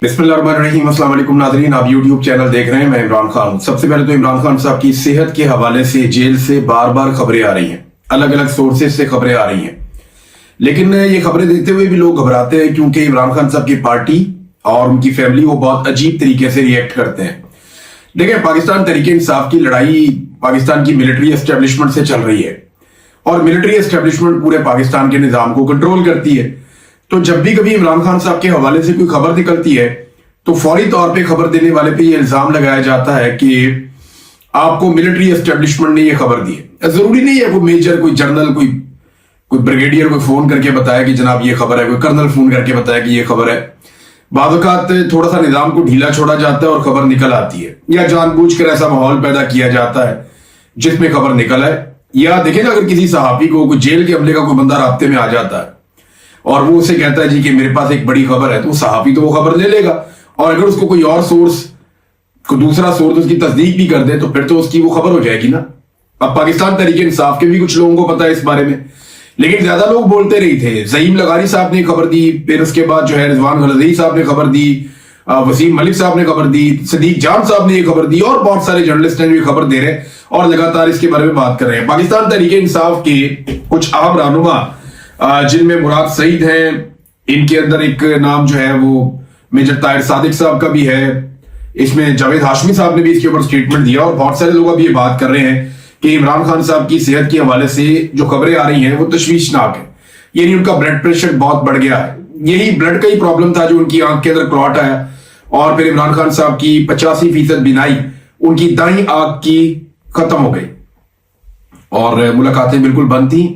बिस्मिल्लाहिर्रहमानिर्रहीम। अस्सलाम वालेकुम नाज़रीन, आप यूट्यूब चैनल देख रहे हैं। मैं इमरान खान। सबसे पहले तो इमरान खान साहब की सेहत के हवाले से जेल से बार बार खबरें आ रही हैं, अलग अलग सोर्सेज से खबरें आ रही हैं, लेकिन ये खबरें देते हुए भी लोग घबराते हैं क्योंकि इमरान खान साहब की पार्टी और उनकी फैमिली वो बहुत अजीब तरीके से रिएक्ट करते हैं। देखिए, पाकिस्तान तहरीके इंसाफ की लड़ाई पाकिस्तान की मिलिट्री एस्टेब्लिशमेंट से चल रही है और मिलिट्री एस्टेब्लिशमेंट पूरे पाकिस्तान के निजाम को कंट्रोल करती है। तो जब भी कभी इमरान खान साहब के हवाले से कोई खबर निकलती है तो फौरी तौर पे खबर देने वाले पे ये इल्जाम लगाया जाता है कि आपको मिलिट्री एस्टेब्लिशमेंट ने ये खबर दी है। जरूरी नहीं है कोई मेजर, कोई जनरल, कोई ब्रिगेडियर कोई फोन करके बताया कि जनाब ये खबर है, कोई कर्नल फोन करके बताया कि ये खबर है। बाद औक़ात थोड़ा सा निजाम को ढीला छोड़ा जाता है और खबर निकल आती है, या जानबूझकर ऐसा माहौल पैदा किया जाता है जिसमें खबर निकल आए। या देखें ना, अगर किसी सहाफी को कोई जेल के अमले का कोई बंदा राब्ते में आ जाता है और वो उसे कहता है जी कि मेरे पास एक बड़ी खबर है, तो सहाफी तो वो खबर ले लेगा, और अगर उसको कोई और सोर्स, कोई दूसरा सोर्स उसकी तस्दीक भी कर दे तो फिर तो उसकी वो खबर हो जाएगी ना। अब पाकिस्तान तहरीके इंसाफ के भी कुछ लोगों को पता है इस बारे में, लेकिन ज्यादा लोग बोलते नहीं थे। ज़हीम लगारी साहब ने खबर दी, फिर उसके बाद जो है रिजवान गलज़ई साहब ने खबर दी, वसीम मलिक साहब ने खबर दी, सदीक जान साहब ने ये खबर दी, और बहुत सारे जर्नलिस्ट हैं जो खबर दे रहे हैं और लगातार इसके बारे में बात कर रहे हैं। पाकिस्तान तहरीके इंसाफ के कुछ अहम रहनुमा जिनमें मुराद सईद हैं, इनके अंदर एक नाम जो है वो मेजर ताहिर सादिक साहब का भी है, इसमें जावेद हाशमी साहब ने भी इसके ऊपर स्टेटमेंट दिया, और बहुत सारे लोग अब ये बात कर रहे हैं कि इमरान खान साहब की सेहत के हवाले से जो खबरें आ रही हैं वो तशवीशनाक है। यानी उनका ब्लड प्रेशर बहुत बढ़ गया है, यही ब्लड का ही प्रॉब्लम था जो उनकी आंख के अंदर क्लॉट आया, और फिर इमरान खान साहब की 85% बिनाई उनकी दाईं आंख की खत्म हो गई और मुलाकातें बिल्कुल बंद थी।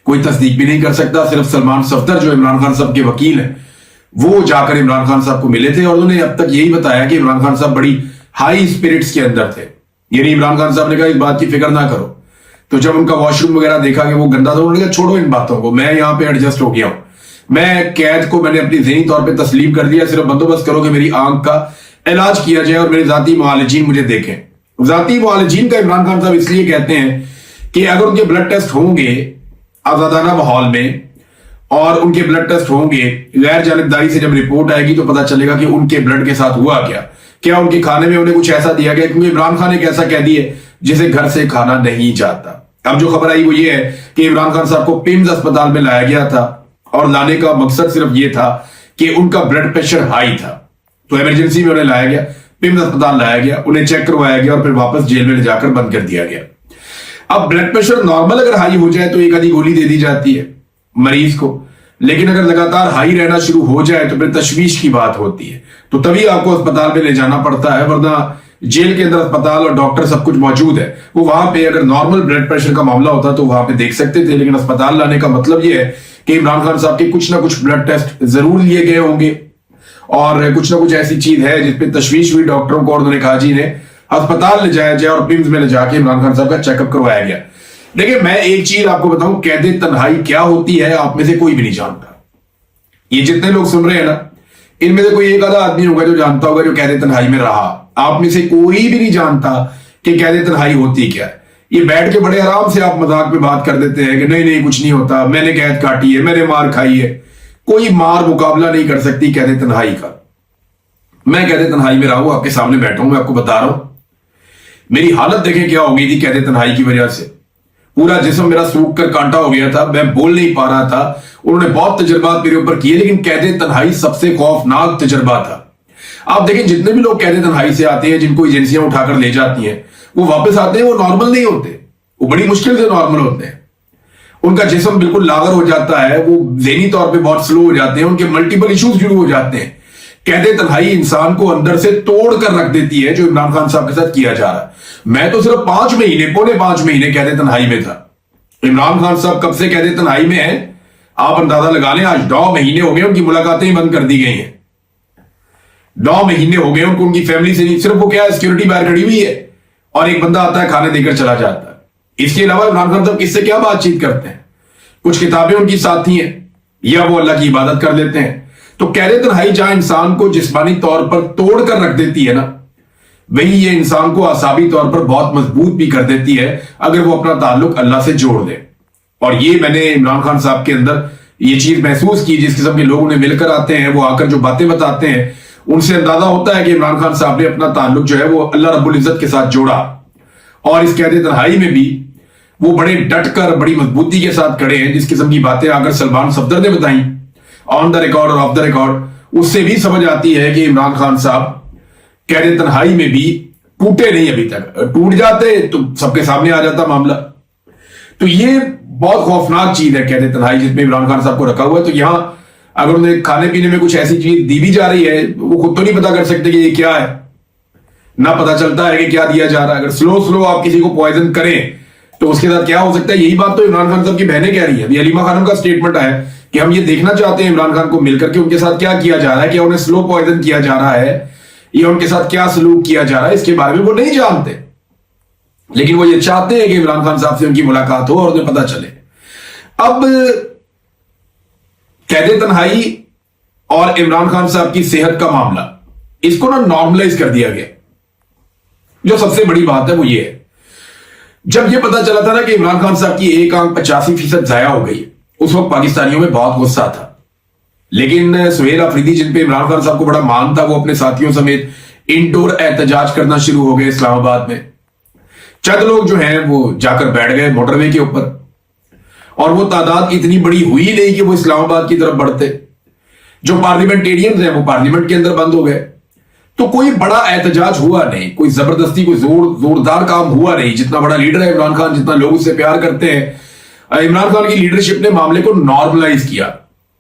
कोई तस्दीक भी नहीं कर सकता, सिर्फ सलमान सफदर जो इमरान खान साहब के वकील हैं वो जाकर इमरान खान साहब को मिले थे और उन्होंने अब तक यही बताया कि इमरान खान साहब बड़ी हाई स्पिरिट्स के अंदर थे। यानी इमरान खान साहब ने कहा इस बात की फिक्र ना करो। तो जब उनका वॉशरूम वगैरह देखा कि वो गंदा था, उन्होंने कहा छोड़ो इन बातों को, मैं यहां पे एडजस्ट हो गया हूं, मैं कैद को मैंने अपनी ज़हनी तौर पे तस्लीम कर दिया, सिर्फ बंदोबस्त करो कि मेरी आंख का इलाज किया जाए और मेरे जाती मुआलिजीन मुझे देखें। जाती मुआलिजीन का इमरान खान साहब इसलिए कहते हैं कि अगर उनके ब्लड टेस्ट होंगे आजादाना माहौल में और उनके ब्लड टेस्ट होंगे गैर जानिबदारी से, जब रिपोर्ट आएगी तो पता चलेगा कि उनके ब्लड के साथ हुआ क्या उनके खाने में उन्हें कुछ ऐसा दिया गया, क्योंकि इमरान खान एक ऐसा कैदी है जिसे घर से खाना नहीं जाता। अब जो खबर आई वो ये है कि इमरान खान साहब को पिम्स अस्पताल में लाया गया था और लाने का मकसद सिर्फ ये था कि उनका ब्लड प्रेशर हाई था, तो इमरजेंसी में उन्हें लाया गया, पिम्स अस्पताल लाया गया, उन्हें चेक करवाया गया और फिर वापस जेल में ले जाकर बंद कर दिया गया। अब ब्लड प्रेशर नॉर्मल अगर हाई हो जाए तो एक आधी गोली दे दी जाती है मरीज को, लेकिन अगर लगातार हाई रहना शुरू हो जाए तो फिर तशवीश की बात होती है, तो तभी आपको अस्पताल में ले जाना पड़ता है, वरना जेल के अंदर अस्पताल और डॉक्टर सब कुछ मौजूद है। वो वहां पे अगर नॉर्मल ब्लड प्रेशर का मामला होता तो वहां पे देख सकते थे, लेकिन अस्पताल लाने का मतलब ये है कि इमरान खान साहब के कुछ ना कुछ ब्लड टेस्ट जरूर लिए गए होंगे और कुछ ना कुछ ऐसी चीज है जिसपे तशवीश हुई डॉक्टरों को और उन्होंने कहा जी ने अस्पताल ले जाया जाए और पिम्स में ले जाके इमरान खान साहब का चेकअप करवाया गया। देखिए, मैं एक चीज आपको बताऊं, कैदे तन्हाई क्या होती है आप में से कोई भी नहीं जानता। ये जितने लोग सुन रहे हैं ना, इनमें से कोई एक आधा आदमी होगा जो जानता होगा, जो कैदे तन्हाई में रहा। आप में से कोई भी नहीं जानता कि कैदे तन्हाई होती क्या है। ये बैठ के बड़े आराम से आप मजाक में बात कर देते हैं कि नहीं नहीं कुछ नहीं होता, मैंने कैद काटी है, मैंने मार खाई है। कोई मार मुकाबला नहीं कर सकती कैदे तन्हाई का। मैं कैदे तन्हाई में रहा हूं, आपके सामने बैठा हूं, मैं आपको बता रहा हूं मेरी हालत देखें क्या हो गई थी कैदे तन्हाई की वजह से। पूरा जिस्म मेरा सूख कर कांटा हो गया था, मैं बोल नहीं पा रहा था। उन्होंने बहुत तजर्बात मेरे ऊपर किए, लेकिन कैदे तन्हाई सबसे खौफनाक तजर्बा था। आप देखें, जितने भी लोग कैदे तन्हाई से आते हैं, जिनको एजेंसियां उठाकर ले जाती हैं, वो वापस आते हैं, वो नॉर्मल नहीं होते, वो बड़ी मुश्किल से नॉर्मल होते हैं। उनका जिस्म बिल्कुल लागर हो जाता है, वो ज़हनी तौर पे बहुत स्लो हो जाते हैं, उनके मल्टीपल इश्यूज शुरू हो जाते हैं। कैदे तन्हाई इंसान को अंदर से तोड़ कर रख देती है, जो इमरान खान साहब के साथ किया जा रहा है। मैं तो सिर्फ 5 महीने, पौने 5 महीने कैदे तन्हाई में था। इमरान खान साहब कब से कैदे तन्हाई में है आप अंदाजा लगा लें। आज 9 महीने हो गए उनकी मुलाकातें ही बंद कर दी गई हैं। 9 महीने हो गए उनको उनकी फैमिली से नहीं, सिर्फ वो क्या सिक्योरिटी बाहर खड़ी हुई है और एक बंदा आता है खाने देकर चला जाता है। इसके अलावा इमरान खान साहब किससे क्या बातचीत करते हैं? कुछ किताबें उनकी साथी हैं या वो अल्लाह की इबादत कर लेते हैं। तो कैदे तन्हाई जहां इंसान को जिस्मानी तौर पर तोड़ कर रख देती है ना, वही ये इंसान को आसाबी तौर पर बहुत मजबूत भी कर देती है अगर वो अपना ताल्लुक अल्लाह से जोड़ दे। और ये मैंने इमरान खान साहब के अंदर ये चीज महसूस की। जिस किस्म के लोग उन्हें मिलकर आते हैं, वो आकर जो बातें बताते हैं उनसे अंदाजा होता है कि इमरान खान साहब ने अपना ताल्लुक जो है वो अल्लाह रब्बुल इज्जत के साथ जोड़ा, और इस कैद तन्हाई में भी वो बड़े डट कर बड़ी मजबूती के साथ खड़े हैं। जिस किस्म की बातें अगर सलमान सफदर ने बताई ऑन द रिकॉर्ड और ऑफ द रिकॉर्ड, उससे भी समझ आती है कि इमरान खान साहब कैद तन्हाई में भी टूटे नहीं। अभी तक टूट जाते तो सबके सामने आ जाता मामला। तो ये बहुत खौफनाक चीज है कैद तन्हाई जिसमें इमरान खान साहब को रखा हुआ है। तो यहां अगर उन्हें खाने पीने में कुछ ऐसी चीज दी भी जा रही है, वो खुद तो नहीं पता कर सकते कि ये क्या है, ना पता चलता है कि क्या दिया जा रहा है। अगर स्लो आप किसी को पॉइजन करें तो उसके साथ क्या हो सकता है। यही बात तो इमरान खान साहब की बहनें कह रही है। अभी अलीमा खानम का स्टेटमेंट है कि हम ये देखना चाहते हैं इमरान खान को मिलकर के उनके साथ क्या किया जा रहा है, क्या उन्हें स्लो पॉइजन किया जा रहा है या उनके साथ क्या सलूक किया जा रहा है, इसके बारे में वो नहीं जानते, लेकिन वो ये चाहते हैं कि इमरान खान साहब से उनकी मुलाकात हो और उन्हें पता चले। अब कैद तन्हाई और इमरान खान साहब की सेहत का मामला, इसको ना नॉर्मलाइज कर दिया गया। जो सबसे बड़ी बात है वो ये है, जब ये पता चला था ना कि इमरान खान साहब की एक आंख 85% जाया हो गई, उस वक्त पाकिस्तानियों में बहुत गुस्सा था। लेकिन सुहेल अफरीदी जिन पे इमरान खान साहब को बड़ा मान था, वो अपने साथियों समेत इंडोर एहतजाज करना शुरू हो गए इस्लामाबाद में। चंद लोग जो हैं वो जाकर बैठ गए मोटरवे के ऊपर, और वो तादाद इतनी बड़ी हुई नहीं कि वो इस्लामाबाद की तरफ बढ़ते। जो पार्लियामेंटेरियंस हैं वो पार्लियामेंट के अंदर बंद हो गए। तो कोई बड़ा एहतजाज हुआ नहीं, कोई जबरदस्ती कोई जोरदार काम हुआ नहीं। जितना बड़ा लीडर है इमरान खान, जितना लोग उससे प्यार करते हैं, इमरान खान की लीडरशिप ने मामले को नॉर्मलाइज किया।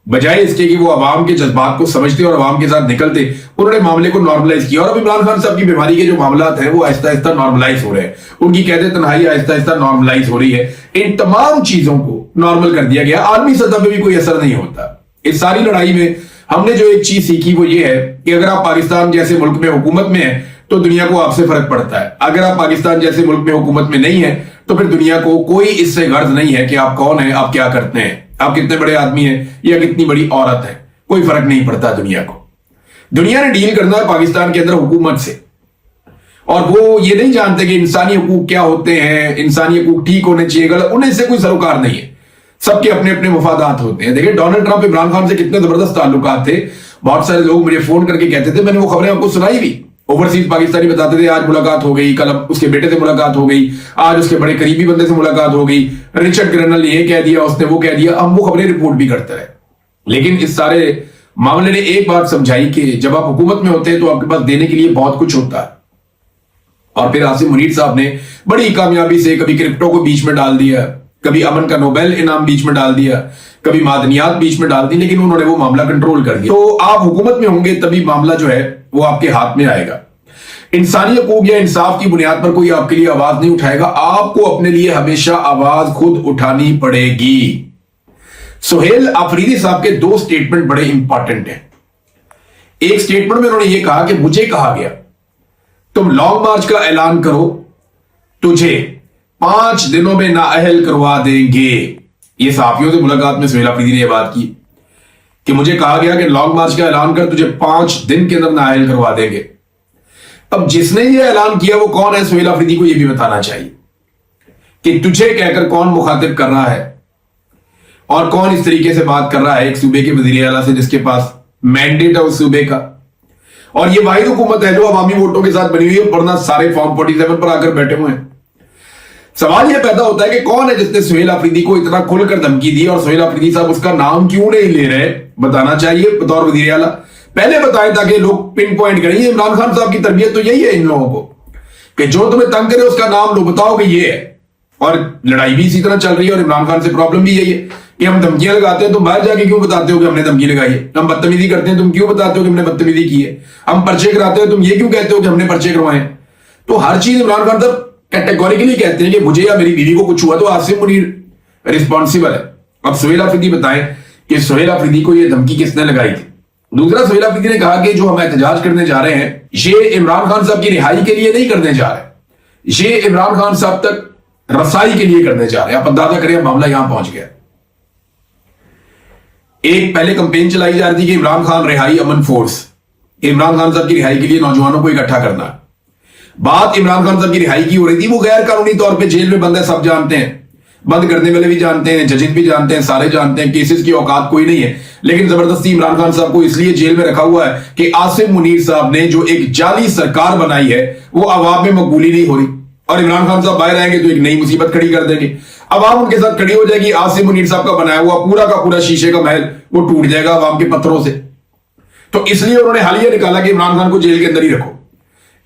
बजाय इसके कि वो अवाम के जज्बात को समझते और अवाम के साथ निकलते, उन्होंने मामले को नॉर्मलाइज किया। और अब इमरान खान साहब की बीमारी के जो मामला हैं वो आहिस्ता आहिस्ता नॉर्मलाइज हो रहे हैं, उनकी कैद तन्हाई आहिस्ता आहिस्ता नॉर्मलाइज हो रही है। इन तमाम चीजों को नॉर्मल कर दिया गया। आलमी सतह पर भी कोई असर नहीं होता। इस सारी लड़ाई में हमने जो एक चीज सीखी वो ये है कि अगर आप पाकिस्तान जैसे मुल्क में हुकूमत में हैं तो दुनिया को आपसे फर्क पड़ता है। अगर आप पाकिस्तान जैसे मुल्क में हुकूमत में नहीं है तो फिर दुनिया को कोई इससे गर्ज नहीं है कि आप कौन है, आप क्या करते हैं, आप कितने बड़े आदमी हैं या कितनी बड़ी औरत है, कोई फर्क नहीं पड़ता दुनिया को। दुनिया ने डील करना है पाकिस्तान के अंदर हुकूमत से, और वो ये नहीं जानते कि इंसानी हकूक क्या होते हैं, इंसानी हकूक ठीक होने चाहिए गलत, उन्हें इससे कोई सरोकार नहीं है। सबके अपने अपने मफादात होते हैं। देखिए डोनाल्ड ट्रंप इमरान खान से कितने जबरदस्त ताल्लुकात थे। बहुत सारे लोग मुझे फोन करके कहते थे, मैंने वो खबरें आपको सुनाई भी, ओवरसीज पाकिस्तानी बताते थे आज मुलाकात हो गई, कल उसके बेटे से मुलाकात हो गई, आज उसके बड़े करीबी बंदे से मुलाकात हो गई, रिचर्ड ग्रेनल ने ये कह दिया, उसने वो कह दिया। हम वो खबरें रिपोर्ट भी करते रहे। लेकिन इस सारे मामले ने एक बात समझाई कि जब आप हुकूमत में होते हैं तो आपके पास देने के लिए बहुत कुछ होता है। और फिर आसिम मुनीर साहब ने बड़ी कामयाबी से कभी क्रिप्टो को बीच में डाल दिया, कभी अमन का नोबेल इनाम बीच में डाल दिया, कभी मादनियात बीच में डाल दी, लेकिन उन्होंने वो मामला कंट्रोल कर दिया। तो आप हुकूमत में होंगे तभी मामला जो है वो आपके हाथ में आएगा। इंसानी हकूक या इंसाफ की बुनियाद पर कोई आपके लिए आवाज नहीं उठाएगा, आपको अपने लिए हमेशा आवाज खुद उठानी पड़ेगी। सुहेल अफरीदी साहब के दो स्टेटमेंट बड़े इंपॉर्टेंट हैं। एक स्टेटमेंट में उन्होंने ये कहा कि मुझे कहा गया तुम लॉन्ग मार्च का ऐलान करो, तुझे 5 दिनों में नाअहल करवा देंगे। ये सहाफियों से मुलाकात में सुहेल अफरीदी ने यह बात की कि मुझे कहा गया कि लॉन्ग मार्च का ऐलान कर, तुझे 5 दिन के अंदर नाअहल करवा देंगे। अब जिसने ये ऐलान किया वो कौन है, सुहेल अफरीदी को यह भी बताना चाहिए कि तुझे कहकर कौन मुखातिब कर रहा है और कौन इस तरीके से बात कर रहा है एक सूबे के वजीर आला से जिसके पास मैंडेट है उस सूबे का। और ये वाहिद हुकूमत है जो अवामी वोटों के साथ बनी हुई है, वरना सारे फॉर्म 47 पर आकर बैठे हुए हैं। सवाल यह पैदा होता है कि कौन है जिसने सुहेल अफरीदी को इतना खुलकर धमकी दी, और सुहेल अफरीदी साहब उसका नाम क्यों नहीं ले रहे, बताना चाहिए बतौर वजीर आला। पहले बताएं ताकि लोग पिन पॉइंट करें। इमरान खान साहब की तरबियत तो यही है इन लोगों को कि जो तुम्हें तंग करे उसका नाम लो, बताओ कि ये है। और लड़ाई भी इसी तरह चल रही है, और इमरान खान से प्रॉब्लम भी यही है कि हम धमकियां लगाते हैं, तुम बाहर जाके क्यों बताते हो कि हमने धमकी लगाई है। हम बदतमीजी करते हैं, तुम क्यों बताते हो कि हमने बदतमीजी की है। हम पर्चे कराते हैं, तुम ये क्यों कहते हो कि हमने पर्चे करवाए। तो हर चीज इमरान खान साहब कैटेगोरिकली कहते हैं कि मुझे या मेरी बीवी को कुछ हुआ तो आसिम मुनीर रिस्पॉन्सिबल है। अब सुहेल अफरीदी बताएं कि सुहेल अफरीदी को यह धमकी किसने लगाई थी। दूसरा, सुहेल अफरीदी ने कहा कि जो हम एहतजाज करने जा रहे हैं ये इमरान खान साहब की रिहाई के लिए नहीं करने जा रहे, ये इमरान खान साहब तक रसाई के लिए करने जा रहे हैं। आप अंदाजा करें मामला यहां पहुंच गया। एक पहले कंपेन चलाई जा रही थी कि इमरान खान रिहाई अमन फोर्स, इमरान खान साहब की रिहाई के लिए नौजवानों को इकट्ठा करना। बात इमरान खान साहब की रिहाई की हो रही थी, वो गैर कानूनी तौर पे जेल में बंद है, सब जानते हैं। बंद करने वाले भी जानते हैं, जजेस भी जानते हैं, सारे जानते हैं केसेस की औकात कोई नहीं है, लेकिन जबरदस्ती इमरान खान साहब को इसलिए जेल में रखा हुआ है कि आसिम मुनीर साहब ने जो एक जाली सरकार बनाई है वो अवाम में मकबूली नहीं हो रही, और इमरान खान साहब बाहर आएंगे तो एक नई मुसीबत खड़ी कर देंगे। अवाम उनके साथ खड़ी हो जाएगी, आसिम मुनीर साहब का बनाया हुआ पूरा का पूरा शीशे का महल वो टूट जाएगा अवाम के पत्थरों से। तो इसलिए उन्होंने हालिया निकाला कि इमरान खान को जेल के अंदर ही रखो,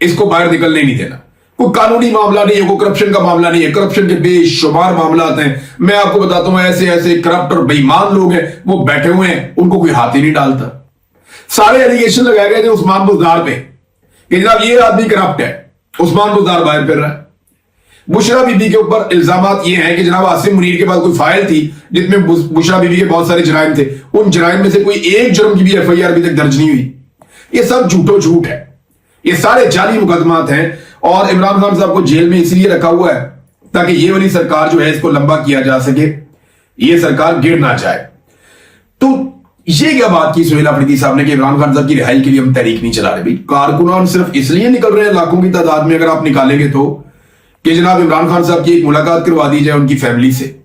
इसको बाहर निकलने नहीं देना। कोई कानूनी मामला नहीं है, कोई करप्शन का मामला नहीं है, करप्शन के बेशुमार मामला आते हैं। मैं आपको बताता हूं ऐसे ऐसे करप्ट और बेईमान लोग हैं वो बैठे हुए हैं, उनको कोई हाथ ही नहीं डालता। सारे एलिगेशन लगाए गए थे उस्मान बुज़दार पे कि जनाब ये आदमी करप्ट है, उस्मान बुज़दार बाहर फिर रहा है। बुशरा बीबी के ऊपर इल्जामात ये हैं कि जनाब आसिम मुनीर के पास कोई फाइल थी जिसमें बुशरा बीबी के बहुत सारे जराइम थे, उन जराइम में से कोई एक जुर्म की भी एफआईआर अभी तक दर्ज नहीं हुई। ये सब झूठ है, ये सारे जाली मुकदमात हैं, और इमरान खान साहब को जेल में इसलिए रखा हुआ है ताकि ये वाली सरकार जो है इसको लंबा किया जा सके, ये सरकार गिर ना जाए। तो ये क्या बात की सुहेल अफरीदी साहब ने कि इमरान खान साहब की रिहाई के लिए हम तहरीक नहीं चला रहे। भाई कारकुनान सिर्फ इसलिए निकल रहे हैं लाखों की तादाद में, अगर आप निकालेंगे तो, कि जनाब इमरान खान साहब की एक मुलाकात करवा दी जाए उनकी फैमिली से,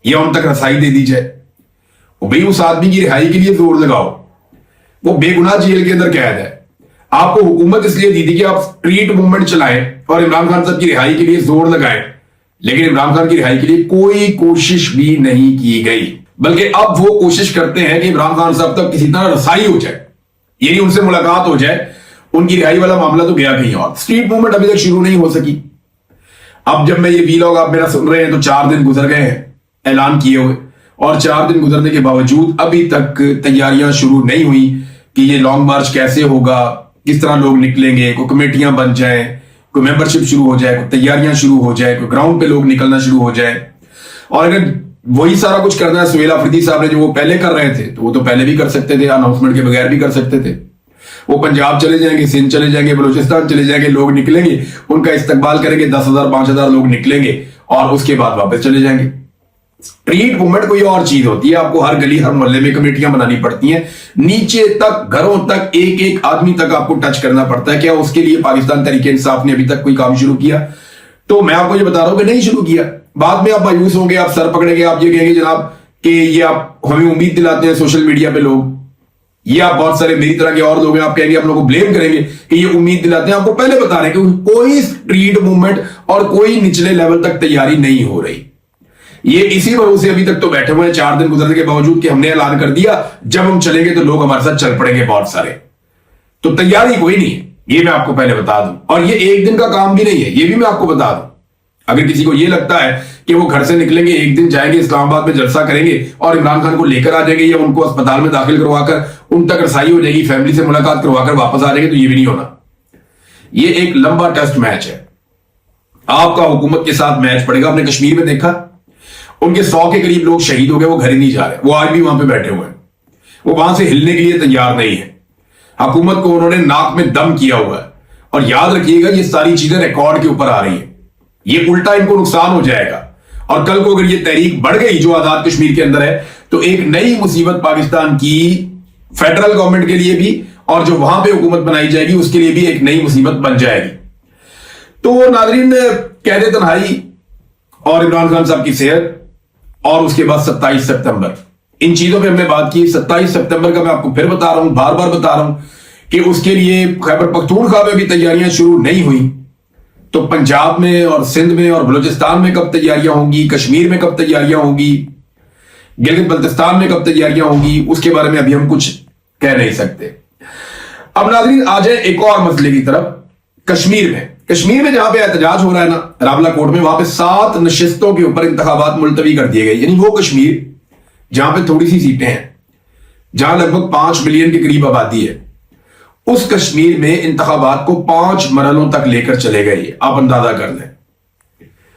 या उन तक रसाई दे दी जाए। भाई उस आदमी की रिहाई के लिए जोर लगाओ, वो बेगुनाह जेल के अंदर कैद है। आपको हुकूमत इसलिए दी थी कि आप स्ट्रीट मूवमेंट चलाएं और इमरान खान साहब की रिहाई के लिए जोर लगाएं, लेकिन इमरान खान की रिहाई के लिए कोई कोशिश भी नहीं की गई। बल्कि अब वो कोशिश करते हैं कि इमरान खान साहब तक किसी तरह रसाई हो जाए, यानी उनसे मुलाकात हो जाए, उनकी रिहाई वाला मामला तो गया कहीं और। स्ट्रीट मूवमेंट अभी तक शुरू नहीं हो सकी। अब जब मैं ये वीलॉग आप मेरा सुन रहे हैं तो 4 दिन गुजर गए हैं ऐलान किए हुए, और 4 दिन गुजरने के बावजूद अभी तक तैयारियां शुरू नहीं हुई कि ये लॉन्ग मार्च कैसे होगा, किस तरह लोग निकलेंगे, कोई कमेटियां बन जाए, कोई मेंबरशिप शुरू हो जाए, कोई तैयारियां शुरू हो जाए, कोई ग्राउंड पे लोग निकलना शुरू हो जाए। और अगर वही सारा कुछ करना है सुहेल अफरीदी साहब ने जो वो पहले कर रहे थे, तो वो तो पहले भी कर सकते थे, अनाउंसमेंट के बगैर भी कर सकते थे। वो पंजाब चले जाएंगे, सिंध चले जाएंगे, बलूचिस्तान चले जाएंगे, लोग निकलेंगे, उनका इस्तकबाल करेंगे, 10,000 5,000 लोग निकलेंगे और उसके बाद वापस चले जाएंगे। स्ट्रीट मूवमेंट कोई और चीज होती है, आपको हर गली हर मोहल्ले में कमेटियां बनानी पड़ती हैं, नीचे तक घरों तक एक एक आदमी तक आपको टच करना पड़ता है। क्या उसके लिए पाकिस्तान तहरीक इंसाफ ने अभी तक कोई काम शुरू किया? तो मैं आपको ये बता रहा हूं कि नहीं शुरू किया। बाद में आप मायूस होंगे, आप सर पकड़ेंगे, आप ये कहेंगे जनाब कि ये आप हमें उम्मीद दिलाते हैं सोशल मीडिया पे लोग, ये आप बहुत सारे मेरी तरह के और लोग हैं, आप कहेंगे, आप लोगों को ब्लेम करेंगे कि ये उम्मीद दिलाते हैं। आपको पहले बता रहे हैं कि कोई स्ट्रीट मूवमेंट और कोई निचले लेवल तक तैयारी नहीं हो रही। ये इसी भरोसे अभी तक तो बैठे हुए हैं 4 दिन गुजरने के बावजूद कि हमने ऐलान कर दिया जब हम चलेंगे तो लोग हमारे साथ चल पड़ेंगे बहुत सारे। तो तैयारी कोई नहीं है, ये मैं आपको पहले बता दूं। और ये एक दिन का काम भी नहीं है, ये भी मैं आपको बता दूं। अगर किसी को ये लगता है कि वो घर से निकलेंगे, एक दिन जाएंगे इस्लामाबाद में जलसा करेंगे और इमरान खान को लेकर आ जाएंगे या उनको अस्पताल में दाखिल करवाकर उन तक रसाई हो जाएगी, फैमिली से मुलाकात करवाकर वापस आ जाएंगे, तो ये भी नहीं होना। ये एक लंबा टेस्ट मैच है, आपका हुकूमत के साथ मैच पड़ेगा। आपने कश्मीर में देखा, उनके 100 के करीब लोग शहीद हो गए, वो घर ही नहीं जा रहे, वो आज भी वहां पे बैठे हुए हैं, वो वहां से हिलने के लिए तैयार नहीं है। हुकूमत को उन्होंने नाक में दम किया हुआ है। और याद रखिएगा ये सारी चीजें रिकॉर्ड के ऊपर आ रही है, ये उल्टा इनको नुकसान हो जाएगा। और कल को अगर ये तहरीक बढ़ गई जो आजाद कश्मीर के अंदर है, तो एक नई मुसीबत पाकिस्तान की फेडरल गवर्नमेंट के लिए भी और जो वहां पे हुकूमत बनाई जाएगी उसके लिए भी एक नई मुसीबत बन जाएगी। तो नाज़रीन, कैद तन्हाई और इमरान खान साहब की सेहत और उसके बाद 27 सितंबर, इन चीजों पे हमने बात की। 27 सितंबर का मैं आपको फिर बता रहा हूं, बार बार बता रहा हूं कि उसके लिए खैबर पख्तूनख्वा में भी तैयारियां शुरू नहीं हुई, तो पंजाब में और सिंध में और बलूचिस्तान में कब तैयारियां होंगी, कश्मीर में कब तैयारियां होंगी, गिलगित बल्तिस्तान में कब तैयारियां होंगी, उसके बारे में अभी हम कुछ कह नहीं सकते। अब नाज़रीन आ जाए एक और मसले की तरफ। कश्मीर में जहां पे एहतजाज हो रहा है ना रावला कोर्ट में, वहां पे 7 नशिस्तों के ऊपर इंतखाबात मुलतवी कर दिए गए। यानी वो कश्मीर जहां पे थोड़ी सी सीटें हैं, जहां लगभग 5 मिलियन के करीब आबादी है, उस कश्मीर में इंतखाबात को 5 मरहलों तक लेकर चले गए। आप अंदाजा कर लें,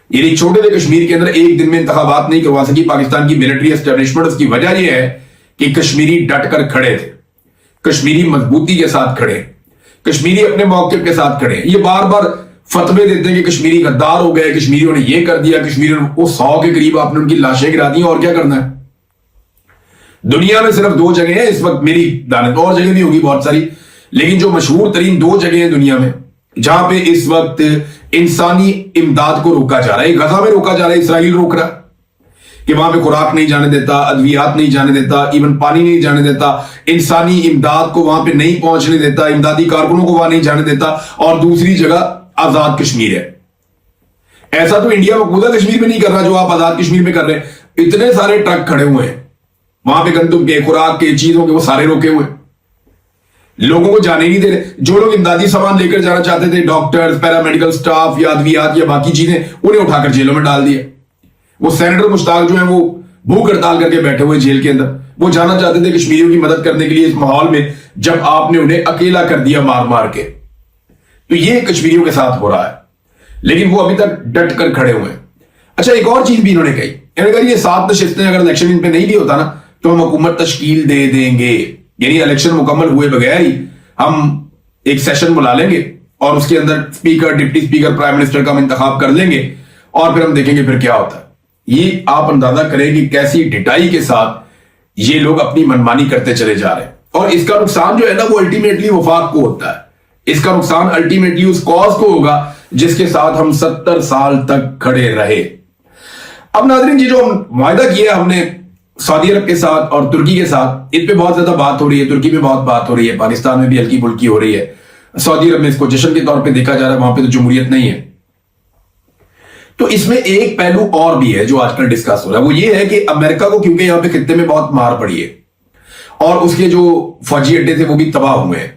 यानी छोटे से कश्मीर के अंदर एक दिन में इंतखाबात नहीं करवा सकी पाकिस्तान की मिलिट्री एस्टेब्लिशमेंट। उसकी वजह यह है कि कश्मीरी डट कर खड़े थे, कश्मीरी मजबूती के साथ खड़े, कश्मीरी अपने मौके के साथ खड़े। ये बार बार फतवे देते हैं कि कश्मीरी गद्दार हो गए, कश्मीरियों ने ये कर दिया, कश्मीरियों ने वो 100 के करीब आपने उनकी लाशें गिरा दी, और क्या करना है। दुनिया में सिर्फ 2 जगह हैं इस वक्त मेरी दानत, और जगह भी होगी बहुत सारी, लेकिन जो मशहूर तरीन 2 जगह हैं दुनिया में जहां पे इस वक्त इंसानी इमदाद को रोका जा रहा है। गजा में रोका जा रहा है, इसराइल रोक रहा है, कि वहां पे खुराक नहीं जाने देता, अद्वियात नहीं जाने देता, इवन पानी नहीं जाने देता, इंसानी इमदाद को वहां पे नहीं पहुंचने देता, इमदादी कारकुनों को वहां नहीं जाने देता, और दूसरी जगह आजाद कश्मीर है। ऐसा तो इंडिया मकबूजा कश्मीर में नहीं कर रहा जो आप आजाद कश्मीर में कर रहे हैं। इतने सारे ट्रक खड़े हुए हैं वहां पे, गंदुम के, खुराक के, चीजों के, वो सारे रोके हुए, लोगों को जाने नहीं दे रहे। जो लोग इमदादी सामान लेकर जाना चाहते थे, डॉक्टर्स, पैरामेडिकल स्टाफ या अद्वियात या बाकी चीजें, उन्हें उठाकर जेलों में डाल दिया। वो सेनेटर मुश्ताक जो है वो भूख हड़ताल करके बैठे हुए जेल के अंदर। वो जाना चाहते थे कश्मीरियों की मदद करने के लिए इस माहौल में, जब आपने उन्हें अकेला कर दिया मार मार के। तो ये कश्मीरियों के साथ हो रहा है, लेकिन वो अभी तक डट कर खड़े हुए हैं। अच्छा, एक और चीज भी इन्होंने कही, इन्होंने कहा ये 7 नशिस्तें अगर इलेक्शन इन पे नहीं भी होता ना तो हम हुकूमत तश्कील दे देंगे, यानी इलेक्शन मुकम्मल हुए बगैर ही हम एक सेशन बुला लेंगे और उसके अंदर speaker, deputy speaker, prime minister का हम इंतखाब कर लेंगे और फिर हम देखेंगे फिर क्या होता है। ये आप अंदाजा करें कि कैसी ढिठाई के साथ ये लोग अपनी मनमानी करते चले जा रहे हैं। और इसका नुकसान जो है ना वो अल्टीमेटली वफाक को होता है। इसका नुकसान अल्टीमेटली उस कॉज को होगा जिसके साथ हम 70 साल तक खड़े रहे। अब नाज़रीन, ये जो वायदा किया हमने सऊदी अरब के साथ और तुर्की के साथ, इन पे बहुत ज्यादा बात हो रही है, तुर्की में बहुत बात हो रही है, पाकिस्तान में भी हल्की फुल्की हो रही है, सऊदी अरब में इसको जश्न के तौर पे देखा जा रहा है, वहां पे तो जमहूरियत नहीं है। तो इसमें एक पहलू और भी है जो आजकल डिस्कस हो रहा है, वो ये है कि अमेरिका को क्योंकि यहां पे खित्ते में बहुत मार पड़ी है और उसके जो फौजी अड्डे थे वो भी तबाह हुए हैं,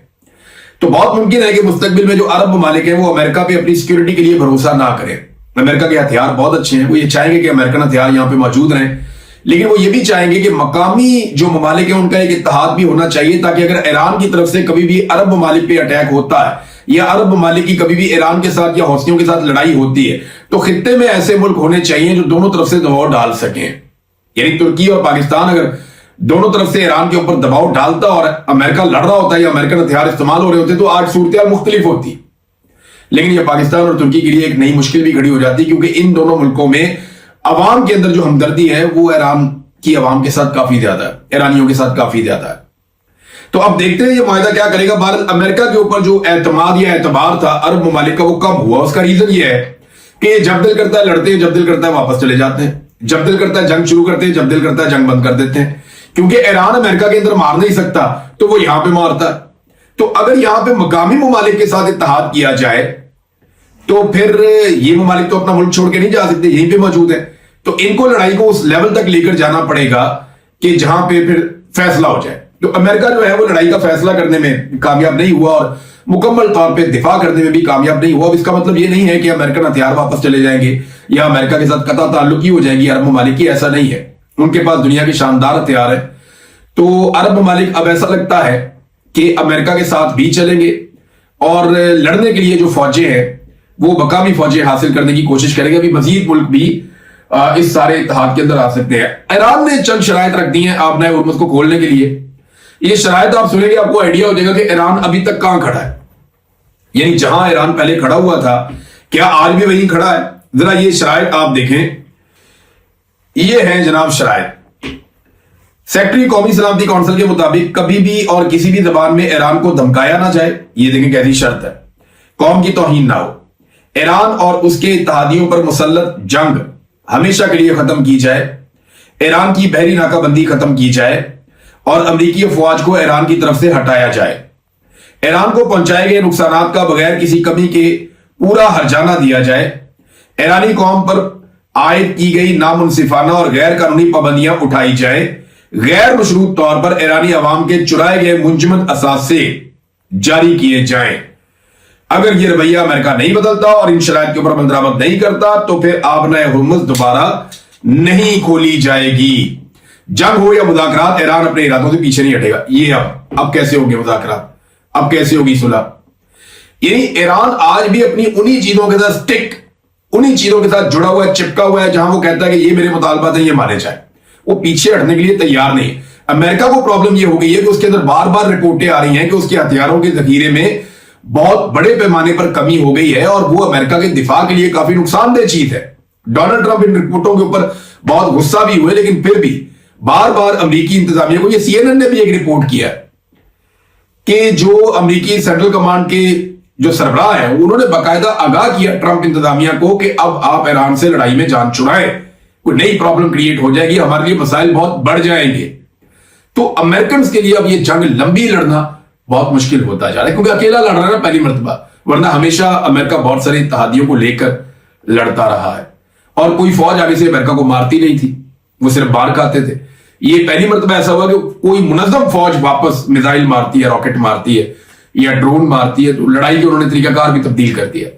तो बहुत मुमकिन है कि मुस्तकबिल में जो अरब ममालिक हैं वो अमेरिका पे अपनी सिक्योरिटी के लिए भरोसा ना करें। अमेरिका के हथियार बहुत अच्छे हैं, वो ये चाहेंगे कि अमेरिकन हथियार यहां पे मौजूद रहें, लेकिन वो ये भी चाहेंगे कि मकामी जो ममालिक है उनका एक इत्तेहाद भी होना चाहिए, ताकि अगर ईरान की तरफ से कभी भी अरब ममालिक पे अटैक होता है या अरब ममालिक की कभी भी ईरान के साथ या हौसियों के साथ लड़ाई होती है तो खित्ते में ऐसे मुल्क होने चाहिए जो दोनों तरफ से दबाव डाल सकें। यानी तुर्की और पाकिस्तान अगर दोनों तरफ से ईरान के ऊपर दबाव डालता और अमेरिका लड़ रहा होता है या अमेरिकन हथियार इस्तेमाल हो रहे होते तो आज सूरत मुख्तलिफ होती, लेकिन यह पाकिस्तान और तुर्की के लिए एक नई मुश्किल भी खड़ी हो जाती, क्योंकि इन दोनों मुल्कों में अवाम के अंदर जो हमदर्दी है वो ईरान की अवाम के साथ काफी ज्यादा है, ईरानियों के साथ काफी ज्यादा है। तो अब देखते हैं ये माहिदा क्या करेगा। भारत अमेरिका के ऊपर जो एतमाद या एतबार था अरब ममालिक का वो कम हुआ। उसका रीजन ये है कि जब दिल करता है लड़ते हैं, जब दिल करता है वापस चले जाते हैं, जब दिल करता है जंग शुरू करते हैं, जब दिल करता है जंग बंद कर देते हैं, क्योंकि ईरान अमेरिका के अंदर मार नहीं सकता तो वो यहां पे मारता है। तो अगर यहां पे मकामी ममालिक के साथ इत्तेहाद किया जाए तो फिर ये ममालिक तो अपना मुल्क छोड़ के नहीं जा सकते, यहीं पे मौजूद है। तो इनको लड़ाई को उस लेवल तक लेकर जाना पड़ेगा कि जहां पे फिर फैसला हो जाए। तो अमेरिका जो है वो लड़ाई का फैसला करने में कामयाब नहीं हुआ और मुकम्मल तौर पे दिफा करने में भी कामयाब नहीं हुआ। अब इसका मतलब ये नहीं है कि अमेरिकन हथियार वापस चले जाएंगे या अमेरिका के साथ कता ताल्लुकी हो जाएगी अरब ममालिक की, ऐसा नहीं है। उनके पास दुनिया के शानदार हथियार है। तो अरब ममालिक अब ऐसा लगता है कि अमेरिका के साथ भी चलेंगे और लड़ने के लिए जो फौजें हैं वो मकामी फौजें हासिल करने की कोशिश करेंगे। अभी मजीद मुल्क भी इस सारे इत्तेहाद के अंदर आ सकते हैं। ईरान ने चंद शराइत रख दी हैं आपने हुर्मुज़ को खोलने के लिए। ये शराइत आप सुनेंगे आपको आइडिया हो जाएगा कि ईरान अभी तक कहां खड़ा है, यानी जहां ईरान पहले खड़ा हुआ था क्या आज भी वहीं खड़ा है। जरा ये शराइत आप देखें, ये है जनाब शराइत। सेक्रेटरी कौमी सलामती काउंसिल के मुताबिक कभी भी और किसी भी जबान में ईरान को धमकाया ना जाए। ये देखें कैसी शर्त है, कौम की तौहीन ना हो, ईरान और उसके इत्तेहादियों पर मुसल्लत जंग हमेशा के लिए खत्म की जाए, ईरान की बहरी नाकाबंदी खत्म की जाए और अमरीकी अफवाज को ईरान की तरफ से हटाया जाए। ईरान को पहुंचाए गए नुकसानात का बगैर किसी कमी के पूरा हर्जाना दिया जाए। ईरानी कौम पर आयद की गई नामुनसिफाना और गैर कानूनी पाबंदियां उठाई जाए। गैर मशरूत तौर पर ईरानी अवाम के चुराए गए मुंजमद असासे जारी किए जाएं। अगर ये रवैया अमेरिका नहीं बदलता और इन शराइत के ऊपर अमल दरामद नहीं करता तो फिर आबनाए हुर्मुज़ दोबारा नहीं खोली जाएगी। जंग हो या मुज़ाकरात, ईरान अपने इरादों से पीछे नहीं हटेगा। ये अब कैसे होंगे मुज़ाकरात, अब कैसे होगी सुलह। यानी ईरान आज भी अपनी उन्हीं चीजों के साथ स्टिक, उन्हीं चीजों के साथ जुड़ा हुआ है, चिपका हुआ है, जहां वो कहता है कि ये मेरे मुतालबात है, ये माने जाए। वो पीछे हटने के लिए तैयार नहीं है। अमेरिका को प्रॉब्लम ये हो गई है कि उसके अंदर बार बार रिपोर्टें आ रही हैं कि उसके हथियारों के जखीरे में बहुत बड़े पैमाने पर कमी हो गई है और वो अमेरिका के दिफा के लिए काफी नुकसानदेह चीज है। डोनाल्ड ट्रंप इन रिपोर्टों के ऊपर बहुत गुस्सा भी हुए, लेकिन फिर भी बार बार अमरीकी इंतजामिया को, ये CNN ने भी एक रिपोर्ट किया कि जो अमरीकी सेंट्रल कमांड के जो सरबराह हैं उन्होंने बाकायदा आगाह किया ट्रंप इंतजामिया को कि अब आप ईरान से लड़ाई में जान छुड़ाएं, कोई नई प्रॉब्लम क्रिएट हो जाएगी, हमारे लिए मसाइल बहुत बढ़ जाएंगे। तो अमेरिकन के लिए अब ये जंग लंबी लड़ना बहुत मुश्किल होता जा रहा है, क्योंकि अकेला लड़ रहा है ना पहली मर्तबा, वरना हमेशा अमेरिका बहुत सारे इत्तेहादियों को लेकर लड़ता रहा है और कोई फौज आगे से अमेरिका को मारती नहीं थी, वो सिर्फ बाहर खाते थे। ये पहली मर्तबा ऐसा हुआ कि कोई मुनज़्ज़म फौज वापस मिसाइल मारती है, रॉकेट मारती है या ड्रोन मारती है, तो लड़ाई के उन्होंने तरीकाकार भी तब्दील कर दिया।